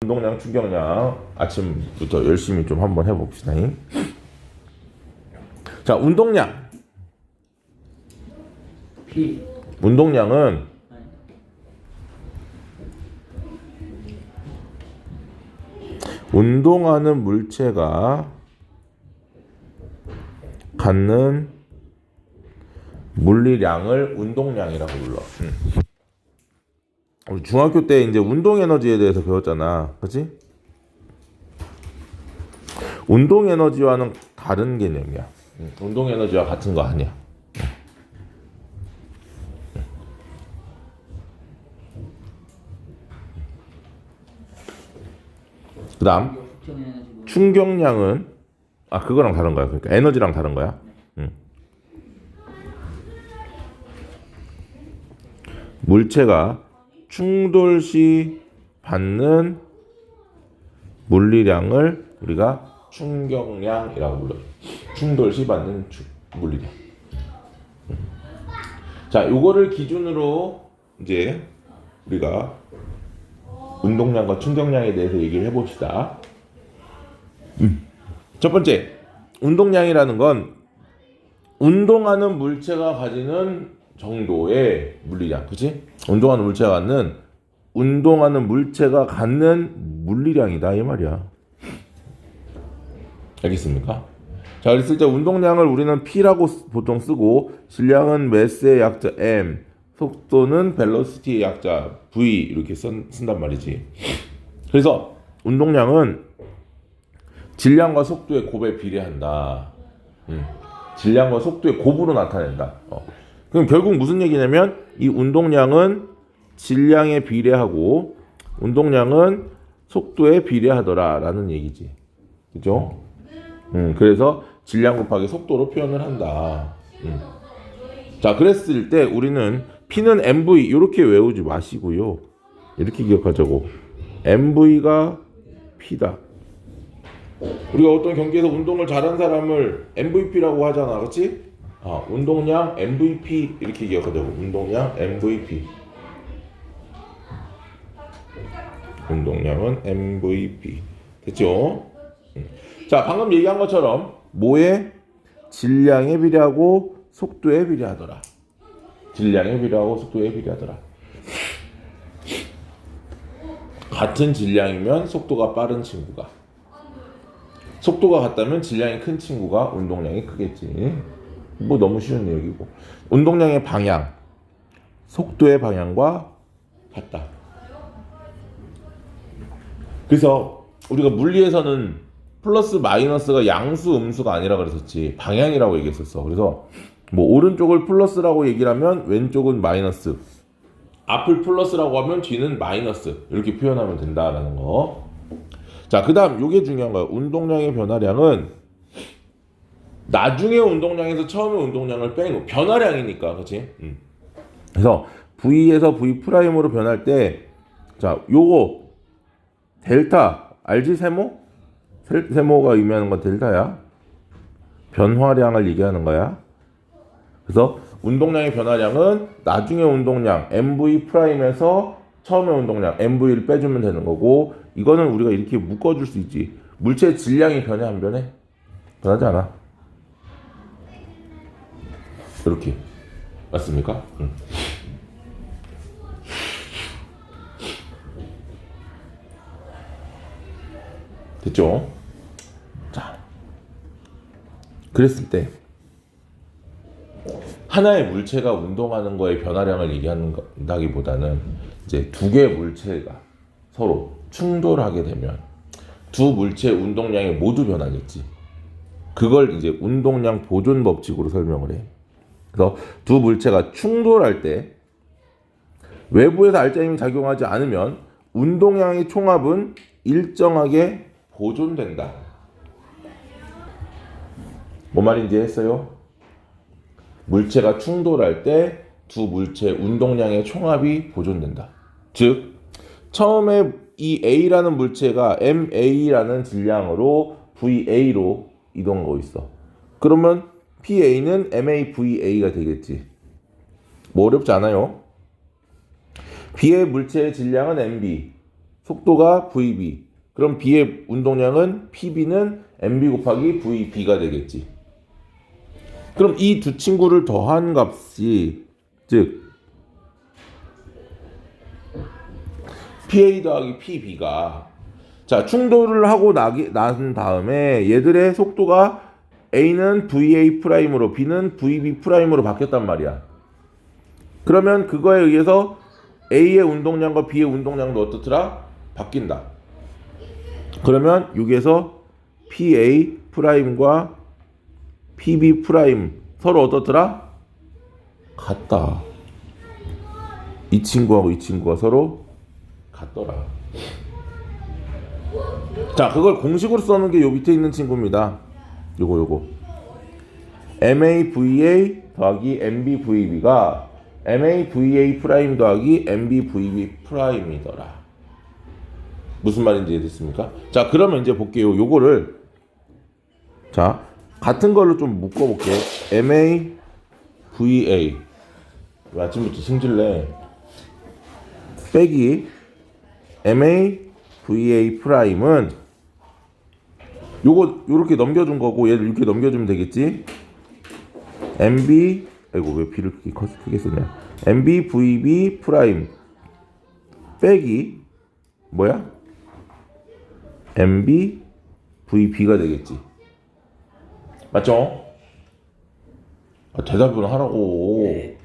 운동량, 충격량 아침부터 열심히 좀 한번 해봅시다. 자, 운동량. P. 운동량은 운동하는 물체가 갖는 물리량을 운동량이라고 불러. 우리 중학교 때 이제 운동 에너지에 대해서 배웠잖아, 그렇지? 운동 에너지와는 다른 개념이야. 운동 에너지와 같은 거 아니야. 그다음 충격량은 그거랑 다른 거야. 그러니까 에너지랑 다른 거야. 물체가 충돌 시 받는 물리량을 우리가 충격량이라고 불러요. 충돌 시 받는 물리량. 자, 요거를 기준으로 이제 우리가 운동량과 충격량에 대해서 얘기를 해봅시다. 첫 번째, 운동량이라는 건 운동하는 물체가 가지는 정도의 물리량, 그렇지? 운동하는 물체가 갖는 물리량이다 이 말이야. 알겠습니까? 자, 그랬을 때 운동량을 우리는 P라고 보통 쓰고 질량은 매스의 약자 M, 속도는 벨로시티의 약자 V 이렇게 쓴단 말이지. 그래서 운동량은 질량과 속도의 곱에 비례한다. 질량과 속도의 곱으로 나타낸다. 그럼 결국 무슨 얘기냐면 이 운동량은 질량에 비례하고 운동량은 속도에 비례하더라 라는 얘기지. 그죠? 그래서 질량 곱하기 속도로 표현을 한다. 자, 그랬을 때 우리는 P는 MV 이렇게 외우지 마시고요. 이렇게 기억하자고. MV가 P다. 우리가 어떤 경기에서 운동을 잘한 사람을 MVP라고 하잖아. 그렇지? 운동량 MVP 이렇게 기억하자고. 운동량 MVP. 운동량은 MVP. 됐죠? 자, 방금 얘기한 것처럼 뭐에? 질량에 비례하고 속도에 비례하더라. 질량에 비례하고 속도에 비례하더라. 같은 질량이면 속도가 빠른 친구가, 속도가 같다면 질량이 큰 친구가 운동량이 크겠지. 뭐 너무 쉬운 얘기고. 운동량의 방향, 속도의 방향과 같다. 그래서 우리가 물리에서는 플러스 마이너스가 양수 음수가 아니라 그랬었지. 방향이라고 얘기했었어. 그래서 뭐 오른쪽을 플러스라고 얘기를 하면 왼쪽은 마이너스, 앞을 플러스라고 하면 뒤는 마이너스 이렇게 표현하면 된다라는 거. 자, 그 다음 요게 중요한 거야. 운동량의 변화량은 나중에 운동량에서 처음에 운동량을 빼는 거. 변화량이니까, 그렇지? 그래서 V에서 V 프라임으로 변할 때, 자, 요거 델타 알지? 세모? 세모가 의미하는 건 델타야. 변화량을 얘기하는 거야. 그래서 운동량의 변화량은 나중에 운동량 MV 프라임에서 처음에 운동량 MV를 빼주면 되는 거고, 이거는 우리가 이렇게 묶어줄 수 있지. 물체의 질량이 변해 안 변해? 변하지 않아. 이렇게 맞습니까? 됐죠? 자, 그랬을 때 하나의 물체가 운동하는 거의 변화량을 얘기한다기보다는 이제 두 개의 물체가 서로 충돌하게 되면 두 물체의 운동량이 모두 변하겠지. 그걸 이제 운동량 보존 법칙으로 설명을 해. 그래서 두 물체가 충돌할 때 외부에서 알짜힘이 작용하지 않으면 운동량의 총합은 일정하게 보존된다. 뭔 말인지 했어요? 물체가 충돌할 때 두 물체의 운동량의 총합이 보존된다. 즉 처음에 이 A라는 물체가 MA라는 질량으로 VA로 이동하고 있어. 그러면 PA는 MAVA가 되겠지. 뭐 어렵지 않아요. B의 물체의 질량은 MB, 속도가 VB. 그럼 B의 운동량은 PB는 MB 곱하기 VB가 되겠지. 그럼 이 두 친구를 더한 값이 즉 PA 더하기 PB가 자 충돌을 하고 난 다음에 얘들의 속도가 A는 VA 프라임으로 B는 VB 프라임으로 바뀌었단 말이야. 그러면 그거에 의해서 A의 운동량과 B의 운동량도 어떻더라? 바뀐다. 그러면 여기에서 PA 프라임과 PB 프라임 서로 어떻더라? 같다. 이 친구하고 이 친구가 서로 같더라. 자, 그걸 공식으로 써놓은 게 요 밑에 있는 친구입니다. 요거 MAVA 더하기 MBVB가 MAVA 프라임 더하기 MBVB 프라임이더라. 무슨 말인지 이해됐습니까? 자, 그러면 이제 볼게요. 요거를 자 같은 걸로 좀 묶어볼게. MAVA 아침부터 승질내 빼기 MAVA 프라임은 요거 요렇게 넘겨준 거고 얘를 이렇게 넘겨주면 되겠지. MB 아이고 왜 B를 크게 썼냐. MBVB 프라임 빼기 뭐야? MBVB가 되겠지. 맞죠? 대답은 하라고. 네.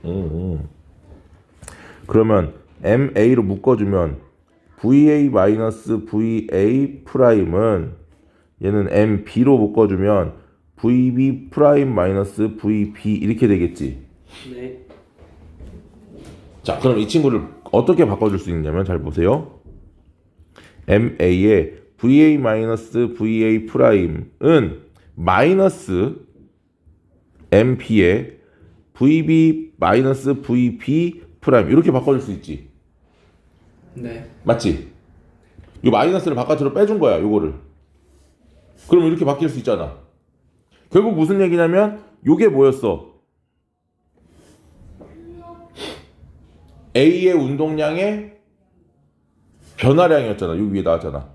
그러면 MA로 묶어주면 VA-VA 프라임은 얘는 MB로 묶어주면 VB 프라임 마이너스 VB 이렇게 되겠지. 네. 자, 그럼 이 친구를 어떻게 바꿔줄 수 있냐면 잘 보세요. MA의 VA 마이너스 VA 프라임은 마이너스 MP의 VB 마이너스 VB 프라임 이렇게 바꿔줄 수 있지. 네. 맞지? 이 마이너스를 바깥으로 빼준 거야. 요거를. 그럼 이렇게 바뀔 수 있잖아. 결국 무슨 얘기냐면 요게 뭐였어? A의 운동량의 변화량이었잖아. 여기 위에 나왔잖아.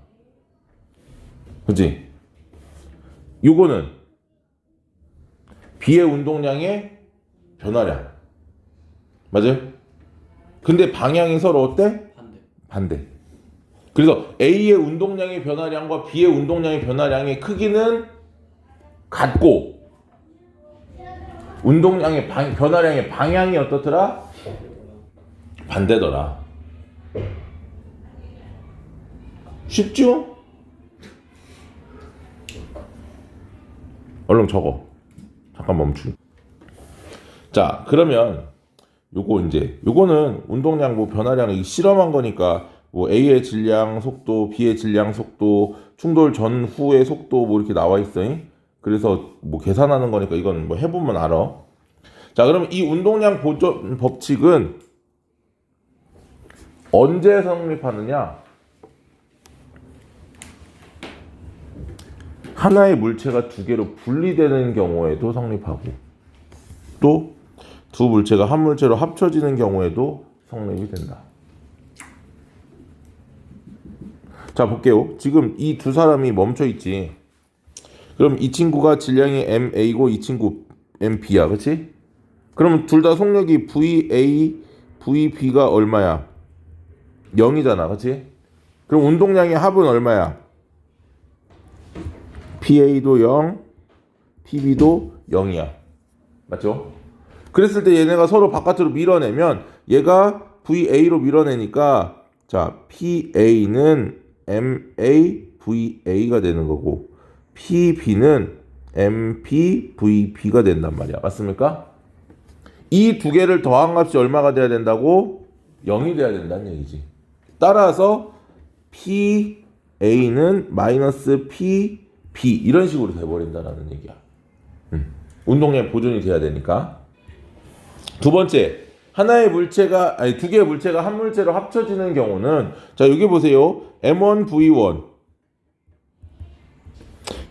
그치? 요거는 B의 운동량의 변화량. 맞아요? 근데 방향이 서로 어때? 반대. 그래서 A의 운동량의 변화량과 B의 운동량의 변화량의 크기는 같고 운동량의 변화량의 방향이 어떻더라? 반대더라. 쉽죠? 얼른 적어. 잠깐 멈추. 자, 그러면 요거는 운동량 변화량 실험한 거니까 A의 질량 속도, B의 질량 속도, 충돌 전후의 속도 이렇게 나와 있어. 그래서 계산하는 거니까 이건 해보면 알아. 자, 그럼 이 운동량 보존 법칙은 언제 성립하느냐? 하나의 물체가 두 개로 분리되는 경우에도 성립하고 또 두 물체가 한 물체로 합쳐지는 경우에도 성립이 된다. 자, 볼게요. 지금 이 두 사람이 멈춰 있지. 그럼 이 친구가 질량이 MA고 이 친구 MB야. 그치? 그럼 둘 다 속력이 VA, VB가 얼마야? 0이잖아. 그치? 그럼 운동량의 합은 얼마야? PA도 0, PB도 0이야. 맞죠? 그랬을 때 얘네가 서로 바깥으로 밀어내면 얘가 VA로 밀어내니까 자, PA는 MAVA가 되는 거고 PB는 MPVB가 된단 말이야. 맞습니까? 이 두 개를 더한 값이 얼마가 돼야 된다고? 0이 돼야 된다는 얘기지. 따라서 PA는 마이너스 PB 이런 식으로 돼버린다는 얘기야. 운동량 보존이 돼야 되니까. 두 번째, 두 개의 물체가 한 물체로 합쳐지는 경우는 자, 여기 보세요. M1V1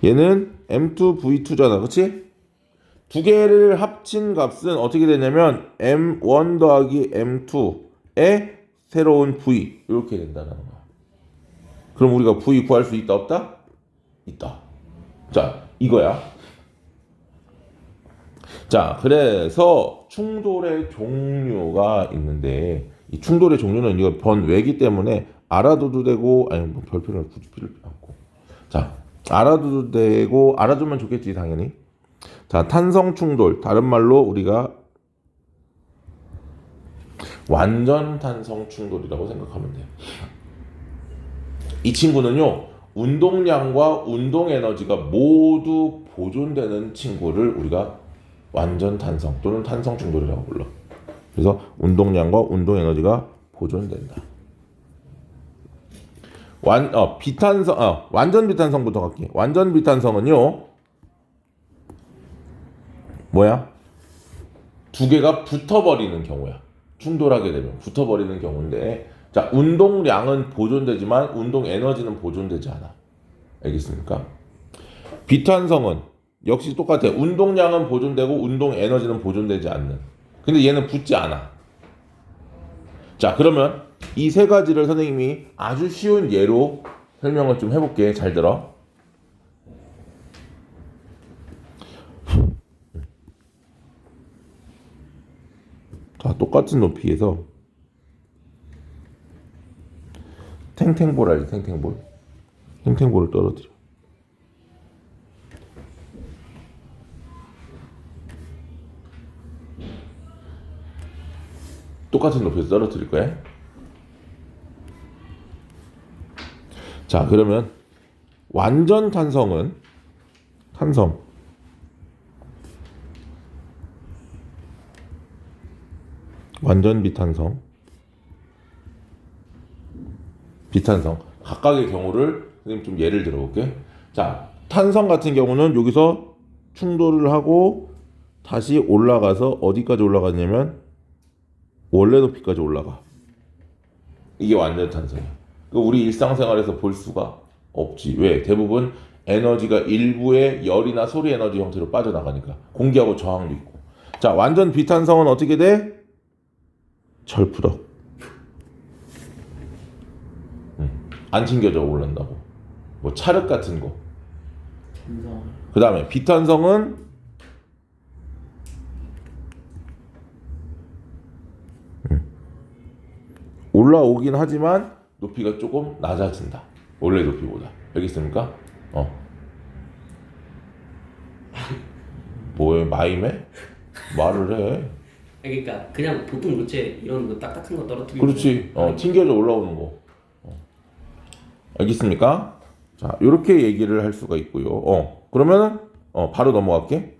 얘는 M2V2잖아. 그치? 두 개를 합친 값은 어떻게 되냐면 M1 더하기 M2의 새로운 V 이렇게 된다는 거야. 그럼 우리가 V 구할 수 있다 없다? 있다. 자, 이거야. 자, 그래서 충돌의 종류가 있는데 이 충돌의 종류는 이거 번외기 때문에 알아둬도 되고 아니 뭐 별표를 굳이 필요 없고. 자, 알아둬도 되고 알아두면 좋겠지 당연히. 자, 탄성 충돌 다른 말로 우리가 완전 탄성 충돌이라고 생각하면 돼요. 이 친구는요 운동량과 운동 에너지가 모두 보존되는 친구를 우리가 완전 탄성 또는 탄성 충돌이라고 불러. 그래서 운동량과 운동 에너지가 보존된다. 완전 비탄성부터 갈게. 완전 비탄성은요 뭐야? 두 개가 붙어버리는 경우야. 충돌하게 되면 붙어버리는 경우인데, 자, 운동량은 보존되지만 운동 에너지는 보존되지 않아. 알겠습니까? 비탄성은 역시 똑같아. 운동량은 보존되고 운동 에너지는 보존되지 않는. 근데 얘는 붙지 않아. 자, 그러면 이 세 가지를 선생님이 아주 쉬운 예로 설명을 좀 해볼게. 잘 들어. 자, 똑같은 높이에서 탱탱볼 알지? 탱탱볼. 탱탱볼을 떨어뜨려. 똑같은 높이에서 떨어뜨릴 거야. 자, 그러면 완전 탄성은 탄성 완전 비탄성 비탄성 각각의 경우를 선생님 좀 예를 들어볼게. 자, 탄성 같은 경우는 여기서 충돌을 하고 다시 올라가서 어디까지 올라가냐면 원래 높이까지 올라가. 이게 완전 탄성이야. 우리 일상생활에서 볼 수가 없지. 왜? 대부분 에너지가 일부의 열이나 소리 에너지 형태로 빠져나가니까. 공기하고 저항도 있고. 자, 완전 비탄성은 어떻게 돼? 절푸덕. 안 튕겨져 올란다고. 뭐 찰흙 같은 거. 그 다음에 비탄성은 올라오긴 하지만 높이가 조금 낮아진다. 원래 높이보다. 알겠습니까? 뭐해? 마임해? 말을 해. 그러니까 그냥 보통 물체 이런 거 딱딱한 거 떨어뜨리고. 그렇지. 튕겨져 올라오는 거. 알겠습니까? 자, 이렇게 얘기를 할 수가 있고요. 그러면은 바로 넘어갈게.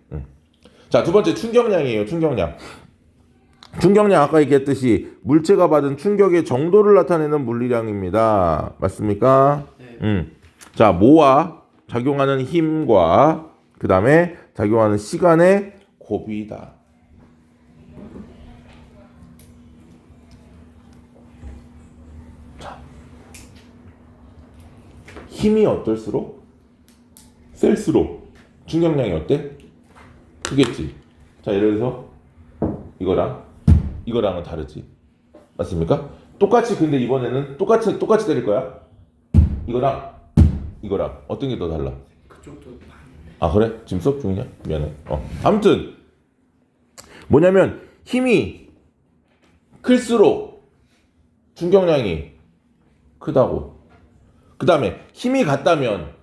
자, 두 번째 충격량이에요. 충격량. 충격량 아까 얘기했듯이 물체가 받은 충격의 정도를 나타내는 물리량입니다. 맞습니까? 네. 자, 뭐와 작용하는 힘과 그 다음에 작용하는 시간의 곱이다. 자, 힘이 어떨수록 셀수록 충격량이 어때? 크겠지. 자, 예를 들어서 이거랑은 다르지. 맞습니까? 똑같이 근데 이번에는 똑같이 때릴 거야. 이거랑 어떤 게 더 달라? 그쪽도 많은데. 아, 그래? 지금 수업 중이냐? 미안해. 아무튼 뭐냐면 힘이 클수록 충격량이 크다고. 그 다음에 힘이 같다면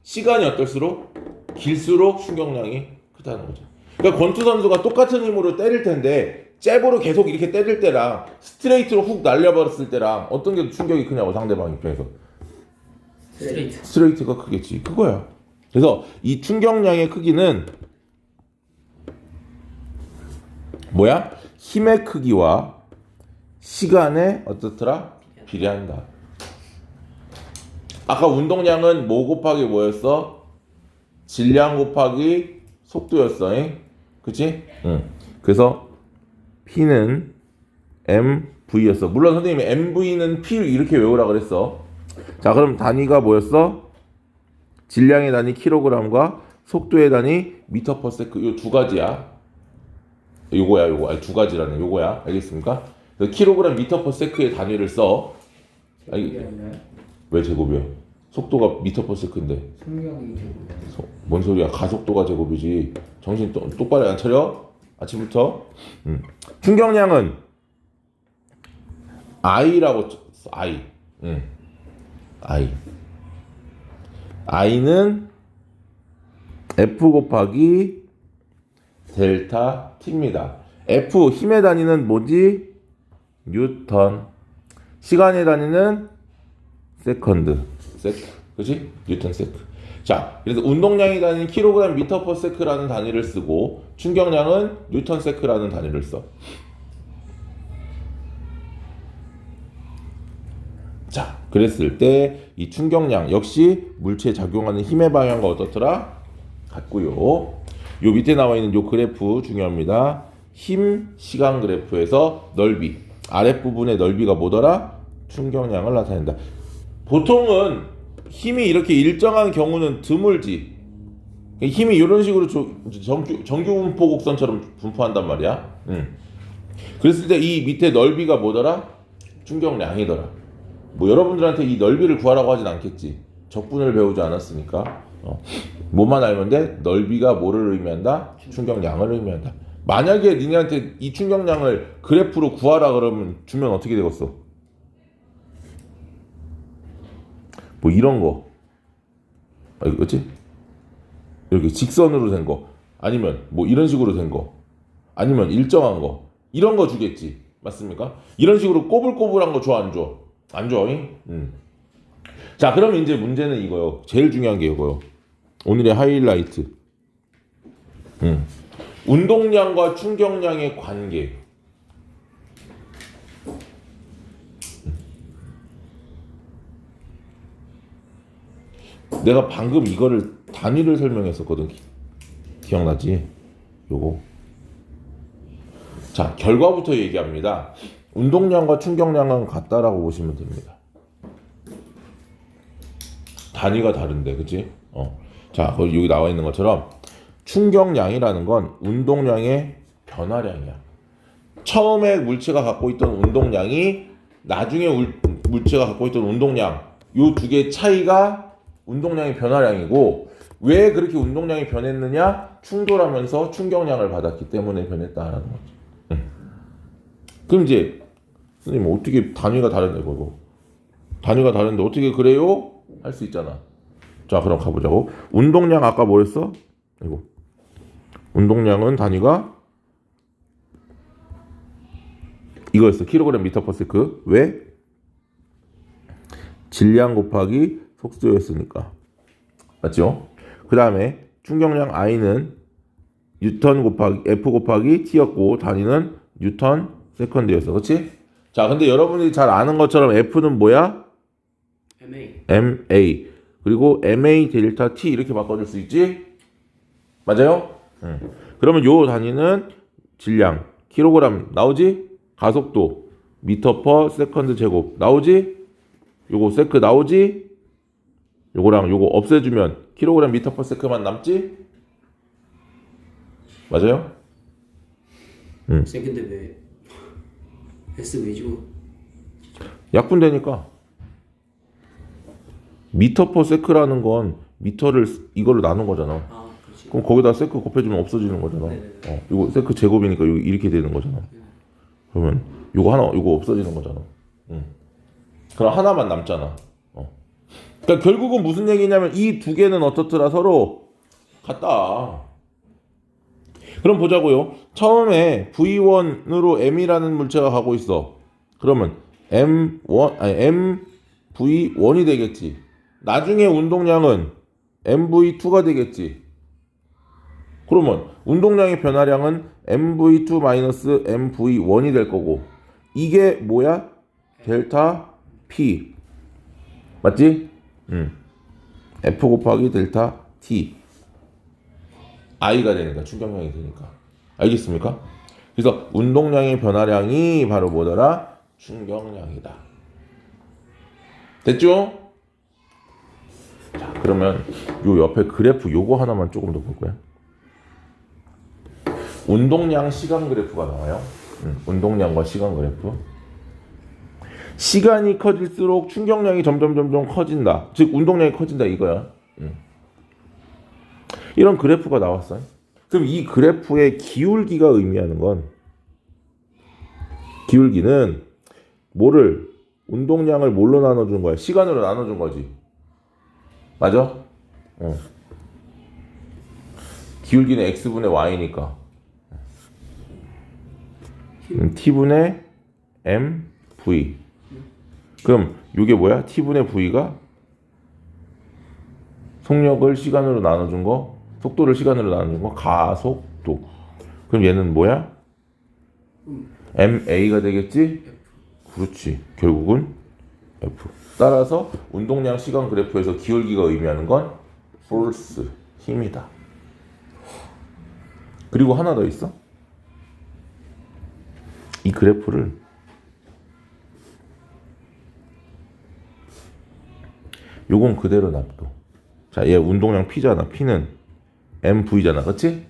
시간이 어떨수록 길수록 충격량이 크다는 거죠. 그러니까 권투 선수가 똑같은 힘으로 때릴 텐데 잽으로 계속 이렇게 때릴 때랑 스트레이트로 훅 날려버렸을 때랑 어떤 게 충격이 크냐고. 상대방 입장에서 스트레이트가 크겠지. 그거야. 그래서 이 충격량의 크기는 뭐야? 힘의 크기와 시간에 어떻더라? 비례한다. 아까 운동량은 뭐 곱하기 뭐였어? 질량 곱하기 속도였어. 그치? 그래서 P는 MV였어. 물론 선생님이 MV는 P 이렇게 외우라 그랬어. 자, 그럼 단위가 뭐였어? 질량의 단위 킬로그램과 속도의 단위 미터 퍼 세크. 이 두 가지야. 요거. 아니, 두 가지라네. 요거야. 알겠습니까? 킬로그램 미터 퍼 세크의 단위를 써. 왜? 왜 제곱이야? 속도가 미터 퍼 세컨드인데. 성량이 제곱. 뭔 소리야? 가속도가 제곱이지. 정신 똑바로 안 차려? 아침부터. 충격량은 I라고 써. I. I. I는 F 곱하기 델타 T입니다. F 힘의 단위는 뭐지? 뉴턴. 시간의 단위는 세컨드. 세크. 그치? 뉴턴 세크. 자, 그래서 운동량의 단위는 킬로그램 미터 퍼 세크라는 단위를 쓰고 충격량은 뉴턴 세크라는 단위를 써. 자, 그랬을 때 이 충격량 역시 물체에 작용하는 힘의 방향과 어떻더라? 같고요. 요 밑에 나와 있는 요 그래프 중요합니다. 힘 시간 그래프에서 넓이 아랫부분의 넓이가 뭐더라? 충격량을 나타낸다. 보통은 힘이 이렇게 일정한 경우는 드물지. 힘이 이런 식으로 정규 분포 곡선처럼 분포한단 말이야. 그랬을 때 이 밑에 넓이가 뭐더라? 충격량이더라. 뭐 여러분들한테 이 넓이를 구하라고 하진 않겠지. 적분을 배우지 않았으니까. 뭐만 알면 돼? 넓이가 뭐를 의미한다? 충격량을 의미한다. 만약에 니네한테 이 충격량을 그래프로 구하라 그러면 주면 어떻게 되겠어? 뭐 이런 거. 그치? 이렇게 직선으로 된 거. 아니면 뭐 이런 식으로 된 거. 아니면 일정한 거. 이런 거 주겠지. 맞습니까? 이런 식으로 꼬불꼬불한 거 줘, 안 줘? 안 줘. 자, 그럼 이제 문제는 이거요. 제일 중요한 게 이거요. 오늘의 하이라이트. 운동량과 충격량의 관계. 내가 방금 이거를 단위를 설명했었거든. 기억나지? 요거. 자, 결과부터 얘기합니다. 운동량과 충격량은 같다라고 보시면 됩니다. 단위가 다른데, 그치? 자, 여기 나와 있는 것처럼 충격량이라는 건 운동량의 변화량이야. 처음에 물체가 갖고 있던 운동량이 나중에 물체가 갖고 있던 운동량, 요 두 개의 차이가 운동량의 변화량이고, 왜 그렇게 운동량이 변했느냐? 충돌하면서 충격량을 받았기 때문에 변했다라는 거죠. 그럼 이제 선생님 어떻게 단위가 다른데 그거? 단위가 다른데 어떻게 그래요? 할 수 있잖아. 자, 그럼 가보자고. 운동량 아까 뭐랬어? 이거. 운동량은 단위가 이거였어. 킬로그램 미터 퍼 세크. 왜? 질량 곱하기 속도였으니까. 맞죠? 그 다음에 충격량 I는 뉴턴 곱하기 F 곱하기 T였고 단위는 뉴턴 세컨드였어. 그렇지? 자, 근데 여러분이 잘 아는 것처럼 F는 뭐야? MA. 그리고 MA 델타 T 이렇게 바꿔줄 수 있지? 맞아요? 그러면 요 단위는 질량 킬로그램 나오지? 가속도 미터 퍼 세컨드 제곱 나오지? 요거 세크 나오지? 요거랑 요거 없애주면 킬로그램 미터 퍼 세크만 남지? 맞아요? 근데 왜 S 왜 줘? 약분되니까. 미터 퍼 세크라는 건 미터를 이걸로 나눈 거잖아. 아, 그렇지. 그럼 거기다 세크 곱해주면 없어지는 거잖아. 이거 세크 제곱이니까 이렇게 되는 거잖아. 그러면 이거 하나 이거 없어지는 거잖아. 그럼 하나만 남잖아. 그러니까 결국은 무슨 얘기냐면 이 두 개는 어떻더라? 서로 같다. 그럼 보자고요. 처음에 V1으로 M이라는 물체가 가고 있어. 그러면 MV1이 되겠지. 나중에 운동량은 MV2가 되겠지. 그러면 운동량의 변화량은 MV2-MV1이 될 거고 이게 뭐야? 델타 P. 맞지? F 곱하기 델타 T. I가 되니까 충격량이 되니까. 알겠습니까? 그래서 운동량의 변화량이 바로 뭐더라? 충격량이다. 됐죠? 자, 그러면 요 옆에 그래프 요거 하나만 조금 더 볼 거야. 운동량 시간 그래프가 나와요. 운동량과 시간 그래프. 시간이 커질수록 충격량이 점점 커진다. 즉 운동량이 커진다 이거야. 이런 그래프가 나왔어요. 그럼 이 그래프의 기울기가 의미하는 건 기울기는 뭐를 운동량을 뭘로 나눠준 거야? 시간으로 나눠준 거지. 맞아? 기울기는 x분의 y니까 t분의 mv. 그럼 이게 뭐야? t분의 v가 속력을 시간으로 나눠준 거, 속도를 시간으로 나눠준 거, 가속도. 그럼 얘는 뭐야? ma가 되겠지? 그렇지. 결국은 f. 따라서 운동량 시간 그래프에서 기울기가 의미하는 건 force, 힘이다. 그리고 하나 더 있어. 이 그래프를 요건 그대로 놔둬. 자, 얘 운동량 P잖아. P는 MV잖아. 그치?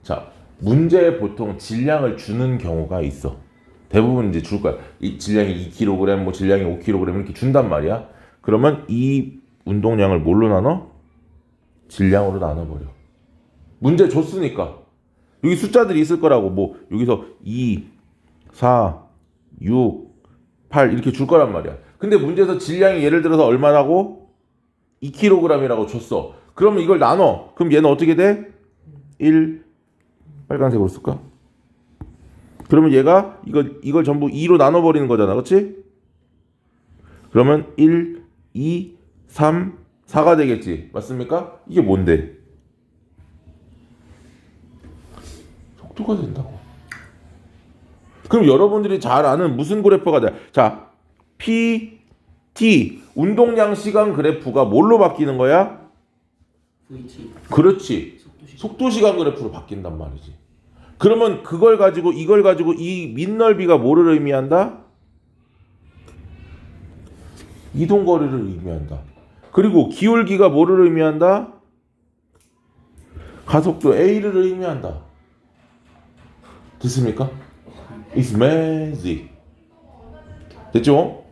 자, 문제에 보통 질량을 주는 경우가 있어. 대부분 이제 줄 거야. 이 질량이 2kg, 뭐 질량이 5kg 이렇게 준단 말이야. 그러면 이 운동량을 뭘로 나눠? 질량으로 나눠버려. 문제 줬으니까. 여기 숫자들이 있을 거라고. 뭐 여기서 2, 4, 6, 8 이렇게 줄 거란 말이야. 근데 문제에서 질량이 예를 들어서 얼마라고? 2kg이라고 줬어. 그러면 이걸 나눠. 그럼 얘는 어떻게 돼? 1 빨간색으로 쓸까? 그러면 얘가 이걸 전부 2로 나눠 버리는 거잖아. 그렇지? 그러면 1, 2, 3, 4가 되겠지. 맞습니까? 이게 뭔데? 속도가 된다고. 그럼 여러분들이 잘 아는 무슨 그래프가 돼? 자, P, T 운동량 시간 그래프가 뭘로 바뀌는 거야? VT. 그렇지. 속도 시간 그래프로 바뀐단 말이지. 그러면 이걸 가지고 이 민넓이가 뭐를 의미한다? 이동 거리를 의미한다. 그리고 기울기가 뭐를 의미한다? 가속도 A를 의미한다. 됐습니까? It's magic. 됐죠?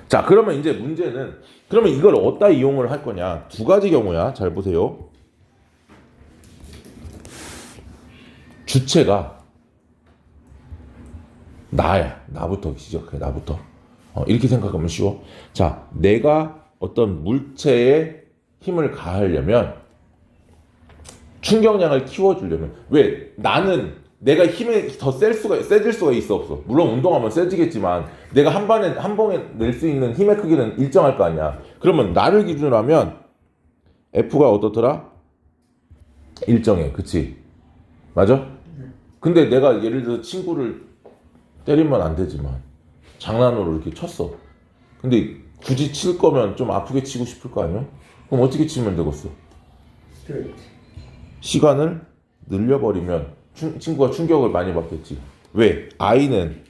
자, 그러면 이제 문제는 그러면 이걸 어디다 이용을 할 거냐? 두 가지 경우야. 잘 보세요. 주체가 나야. 나부터 시작해. 나부터. 이렇게 생각하면 쉬워. 자, 내가 어떤 물체에 힘을 가하려면 충격량을 키워주려면 왜? 나는 내가 힘이 더 세질 수가 있어 없어? 물론 운동하면 세지겠지만 내가 한 번에 낼 수 있는 힘의 크기는 일정할 거 아니야. 그러면 나를 기준으로 하면 F가 어떻더라? 일정해. 그치? 맞아? 근데 내가 예를 들어 친구를 때리면 안 되지만 장난으로 이렇게 쳤어. 근데 굳이 칠 거면 좀 아프게 치고 싶을 거 아니야? 그럼 어떻게 치면 되겠어? 시간을 늘려버리면 친구가 충격을 많이 받겠지. 왜? I는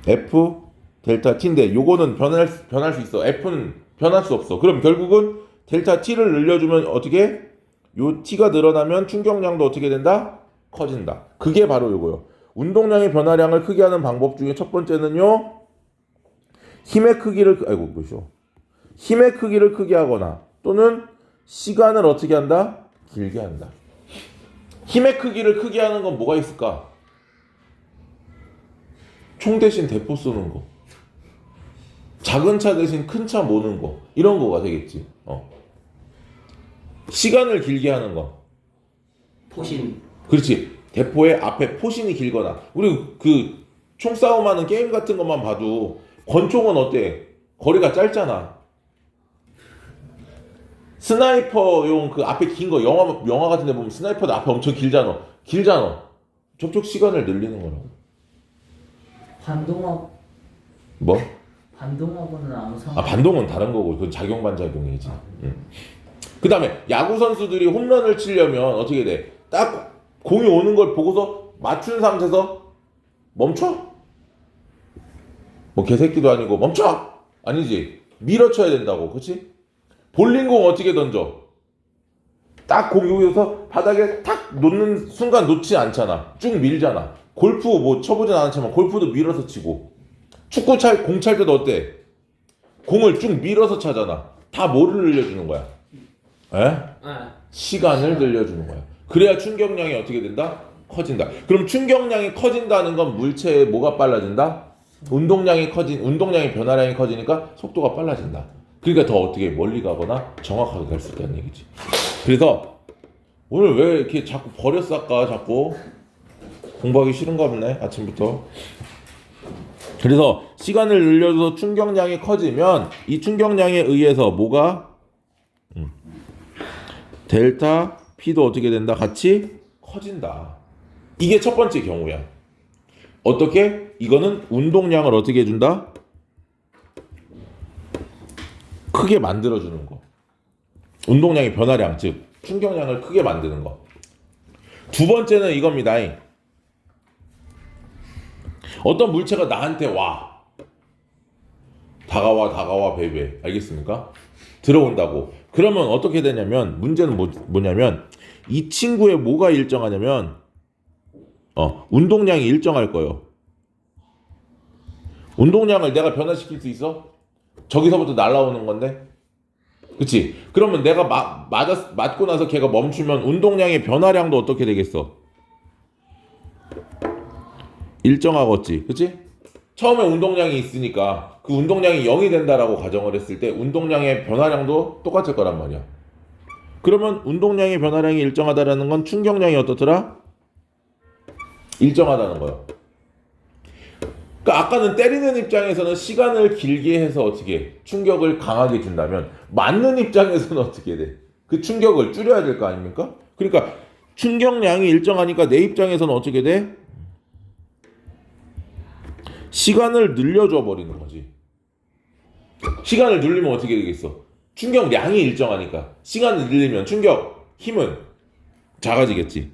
F 델타 T인데 요거는 변할 수 있어. F는 변할 수 없어. 그럼 결국은 델타 T를 늘려주면 어떻게? 요 T가 늘어나면 충격량도 어떻게 된다? 커진다. 그게 바로 요거요. 운동량의 변화량을 크게 하는 방법 중에 첫 번째는요. 힘의 크기를 크게 하거나 또는 시간을 어떻게 한다? 길게 한다. 힘의 크기를 크게 하는 건 뭐가 있을까? 총 대신 대포 쏘는 거. 작은 차 대신 큰 차 모는 거. 이런 거가 되겠지. 시간을 길게 하는 거. 포신. 그렇지. 대포의 앞에 포신이 길거나. 우리 그 총싸움하는 게임 같은 것만 봐도 권총은 어때? 거리가 짧잖아. 스나이퍼용 그 앞에 긴 거 영화 같은 데 보면 스나이퍼도 앞에 엄청 길잖아. 접촉 시간을 늘리는 거라고. 반동하고 뭐? 반동하고는 아무 상관. 반동은 다른 거고 그건 작용 반작용이지. 그다음에 야구 선수들이 홈런을 치려면 어떻게 돼? 딱 공이 오는 걸 보고서 맞춘 상태에서 멈춰? 뭐 개새끼도 아니고 멈춰! 아니지. 밀어쳐야 된다고. 그렇지? 볼링공 어떻게 던져? 딱 공 여기서 바닥에 탁 놓는 순간 놓지 않잖아. 쭉 밀잖아. 골프 뭐 쳐보진 않았지만 골프도 밀어서 치고 공 찰 때도 어때? 공을 쭉 밀어서 차잖아. 다 뭐를 늘려주는 거야? 에? 아, 시간을 늘려주는 거야. 그래야 충격량이 어떻게 된다? 커진다. 그럼 충격량이 커진다는 건 물체의 뭐가 빨라진다? 운동량이 변화량이 커지니까 속도가 빨라진다. 그러니까 더 어떻게 멀리 가거나 정확하게 갈 수 있다는 얘기지. 그래서 오늘 왜 이렇게 자꾸 버렸어 아까 자꾸 공부하기 싫은가 보네 아침부터. 그래서 시간을 늘려줘서 충격량이 커지면 이 충격량에 의해서 뭐가 델타 P도 어떻게 된다? 같이 커진다. 이게 첫 번째 경우야. 어떻게? 이거는 운동량을 어떻게 해준다? 크게 만들어주는 거. 운동량의 변화량, 즉 충격량을 크게 만드는 거. 두 번째는 이겁니다. 어떤 물체가 나한테 와. 다가와 베이베. 알겠습니까? 들어온다고. 그러면 어떻게 되냐면 문제는 뭐냐면 이 친구의 뭐가 일정하냐면 운동량이 일정할 거예요. 운동량을 내가 변화시킬 수 있어? 저기서부터 날아오는 건데? 그치? 그러면 내가 맞고 나서 걔가 멈추면 운동량의 변화량도 어떻게 되겠어? 일정하겠지. 그치? 처음에 운동량이 있으니까 그 운동량이 0이 된다라고 가정을 했을 때 운동량의 변화량도 똑같을 거란 말이야. 그러면 운동량의 변화량이 일정하다라는 건 충격량이 어떻더라? 일정하다는 거예요. 그러니까 아까는 때리는 입장에서는 시간을 길게 해서 어떻게 충격을 강하게 준다면 맞는 입장에서는 어떻게 돼? 그 충격을 줄여야 될 거 아닙니까? 그러니까 충격량이 일정하니까 내 입장에서는 어떻게 돼? 시간을 늘려줘 버리는 거지. 시간을 늘리면 어떻게 되겠어? 충격량이 일정하니까 시간을 늘리면 충격 힘은 작아지겠지.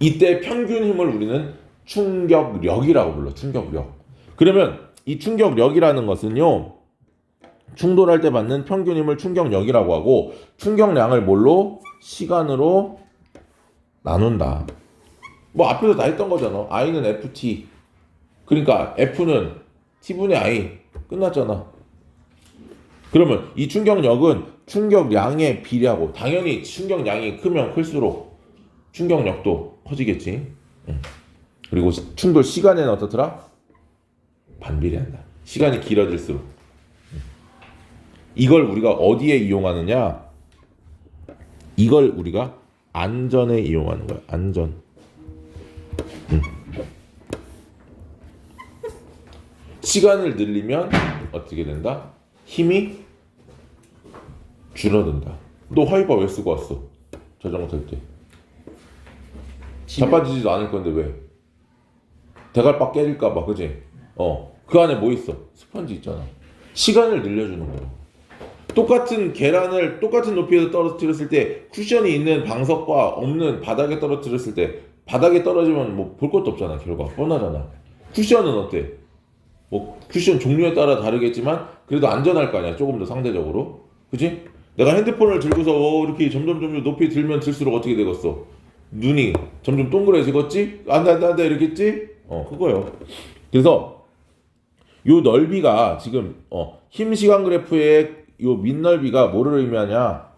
이때 평균 힘을 우리는 충격력이라고 불러. 충격력. 그러면 이 충격력이라는 것은요, 충돌할 때 받는 평균 힘을 충격력이라고 하고 충격량을 뭘로? 시간으로 나눈다. 뭐 앞에서 다 했던 거잖아. I는 FT. 그러니까 F는 T분의 I. 끝났잖아. 그러면 이 충격력은 충격량에 비례하고 당연히 충격량이 크면 클수록 충격력도 커지겠지. 그리고 충돌 시간에는 어떻더라? 반비례한다. 시간이 길어질수록. 이걸 우리가 어디에 이용하느냐? 이걸 우리가 안전에 이용하는 거야. 안전. 시간을 늘리면 어떻게 된다? 힘이 줄어든다. 너 화이바 왜 쓰고 왔어? 자전거 탈 때. 자빠지지도 않을 건데 왜? 대갈박 깨질까봐, 그지? 그 안에 뭐 있어? 스펀지 있잖아. 시간을 늘려주는 거야. 똑같은 계란을 똑같은 높이에서 떨어뜨렸을 때 쿠션이 있는 방석과 없는 바닥에 떨어뜨렸을 때 바닥에 떨어지면 뭐 볼 것도 없잖아. 결과 뻔하잖아. 쿠션은 어때? 뭐 쿠션 종류에 따라 다르겠지만 그래도 안전할 거 아니야. 조금 더 상대적으로. 그지? 내가 핸드폰을 들고서 이렇게 점점 높이 들면 들수록 어떻게 되겠어? 눈이 점점 동그래지겠지? 안돼 이렇게 했지? 그거요. 그래서 요 넓이가 지금 힘 시간 그래프의 요 밑넓이가 뭐를 의미하냐?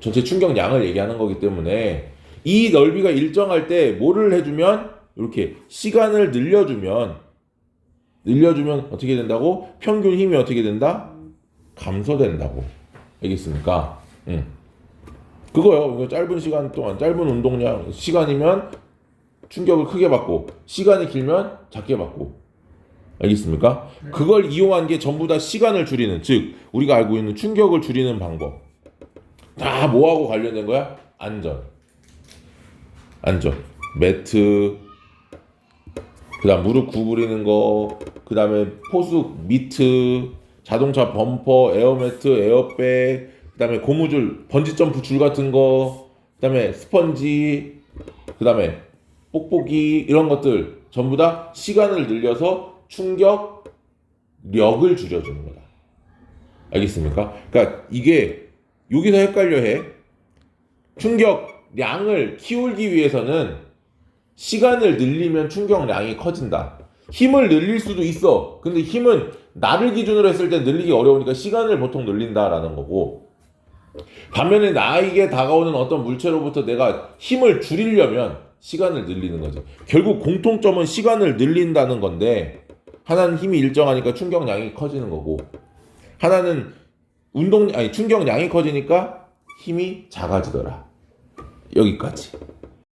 전체 충격량을 얘기하는 거기 때문에 이 넓이가 일정할 때 뭐를 해주면 이렇게 시간을 늘려주면 어떻게 된다고? 평균 힘이 어떻게 된다? 감소된다고. 알겠습니까? 그거요. 이거 짧은 시간 동안 짧은 운동량 시간이면 충격을 크게 받고 시간이 길면 작게 받고. 알겠습니까? 그걸 이용한 게 전부 다 시간을 줄이는, 즉 우리가 알고 있는 충격을 줄이는 방법. 다 뭐하고 관련된 거야? 안전. 매트, 그다음 무릎 구부리는 거, 그다음에 포수 미트, 자동차 범퍼, 에어매트, 에어백, 그다음에 고무줄, 번지점프 줄 같은 거, 그다음에 스펀지, 그다음에 뽁뽁이 이런 것들 전부 다 시간을 늘려서 충격력을 줄여주는 거다. 알겠습니까? 그러니까 이게 여기서 헷갈려해. 충격량을 키우기 위해서는 시간을 늘리면 충격량이 커진다. 힘을 늘릴 수도 있어. 근데 힘은 나를 기준으로 했을 때 늘리기 어려우니까 시간을 보통 늘린다라는 거고, 반면에 나에게 다가오는 어떤 물체로부터 내가 힘을 줄이려면 시간을 늘리는 거지. 결국 공통점은 시간을 늘린다는 건데, 하나는 힘이 일정하니까 충격량이 커지는 거고, 하나는 충격량이 커지니까 힘이 작아지더라. 여기까지.